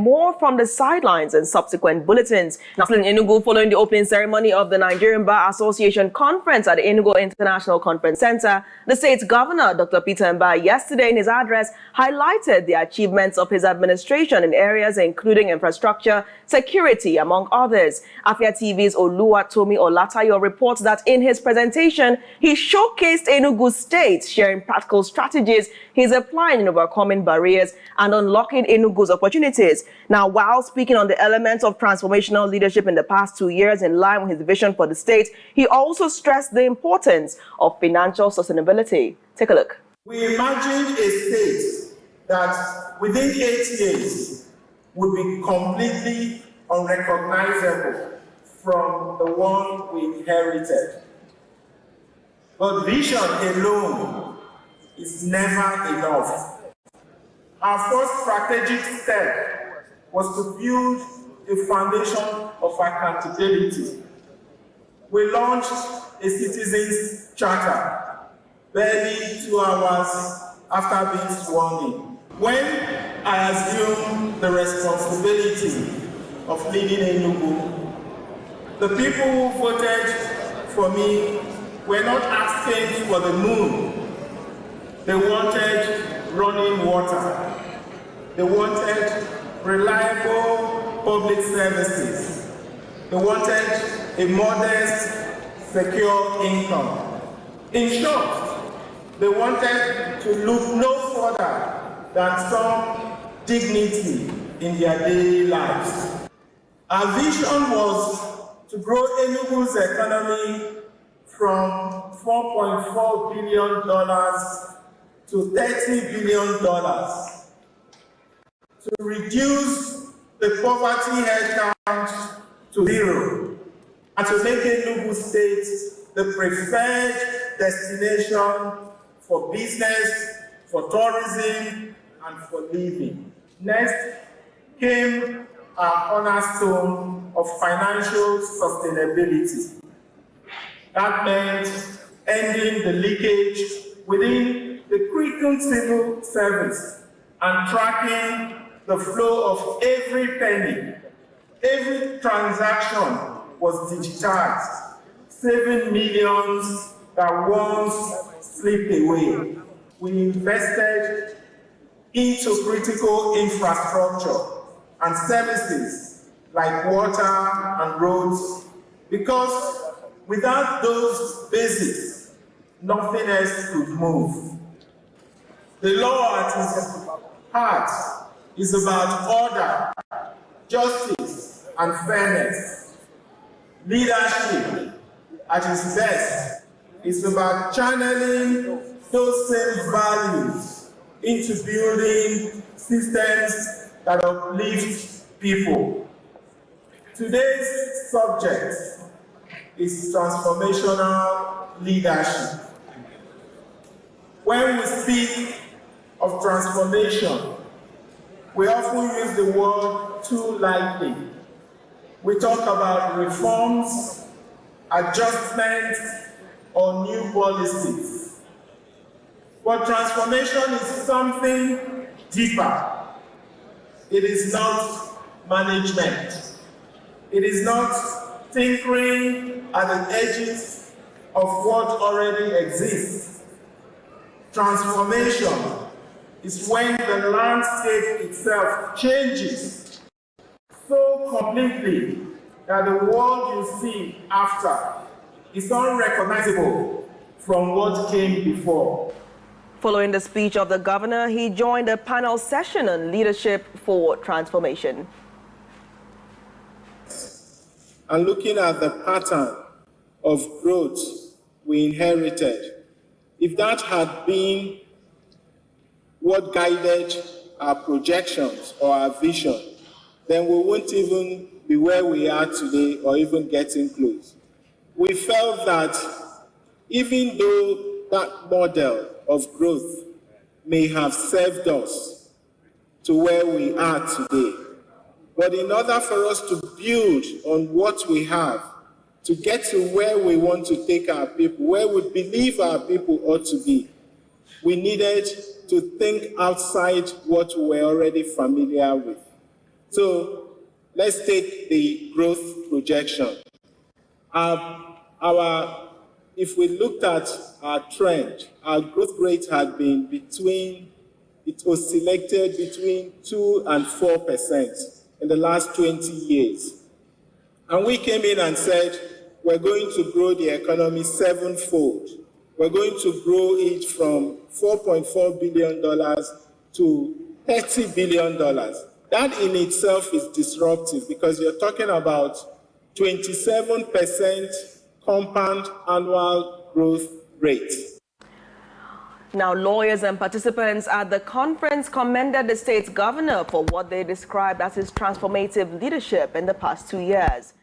More from the sidelines and subsequent bulletins. Now, in Enugu, following the opening ceremony of the Nigerian Bar Association Conference at the Enugu International Conference Center, the state's governor, Dr. Peter Mbah, yesterday in his address highlighted the achievements of his administration in areas including infrastructure, security, among others. Afia TV's Oluwatomi Olatayo reports that in his presentation, he showcased Enugu State, sharing practical strategies he's applying in overcoming barriers and unlocking Enugu's opportunities. Now, while speaking on the elements of transformational leadership in the past 2 years in line with his vision for the state, he also stressed the importance of financial sustainability. Take a look. We imagined a state that within 8 years would be completely unrecognizable from the one we inherited. But vision alone is never enough. Our first strategic step was to build a foundation of accountability. We launched a citizens' charter barely 2 hours after being sworn in. When I assumed the responsibility of leading Enugu, the people who voted for me were not asking for the moon. They wanted running water. They wanted reliable public services. They wanted a modest, secure income. In short, they wanted to look no further than some dignity in their daily lives. Our vision was to grow Enugu's economy from $4.4 billion to $30 billion, to reduce the poverty headcount to 0, and to make Enugu State the preferred destination for business, for tourism, and for living. Next came our cornerstone of financial sustainability. That meant ending the leakage within the critical civil service and tracking the flow of every penny. Every transaction was digitized, saving millions that once slipped away. We invested into critical infrastructure and services like water and roads, because without those basics, nothing else could move. The law at its heart is about order, justice, and fairness. Leadership at its best is about channeling those same values into building systems that uplift people. Today's subject is transformational leadership. When we speak of transformation, we often use the word too lightly. We talk about reforms, adjustments, or new policies. But transformation is something deeper. It is not management. It is not tinkering at the edges of what already exists. Transformation is when the landscape itself changes so completely that the world you see after is unrecognizable from what came before. Following the speech of the governor, he joined a panel session on leadership for transformation. And looking at the pattern of growth we inherited, if that had been what guided our projections or our vision, then we wouldn't even be where we are today or even getting close. We felt that even though that model of growth may have served us to where we are today, but in order for us to build on what we have, to get to where we want to take our people, where we believe our people ought to be, we needed to think outside what we're already familiar with. So let's take the growth projection. If we looked at our trend, our growth rate had been it oscillated between 2 and 4% in the last 20 years. And we came in and said, we're going to grow the economy sevenfold. We're going to grow it from $4.4 billion to $30 billion. That in itself is disruptive because you're talking about 27% compound annual growth rate. Now, lawyers and participants at the conference commended the state's governor for what they described as his transformative leadership in the past 2 years.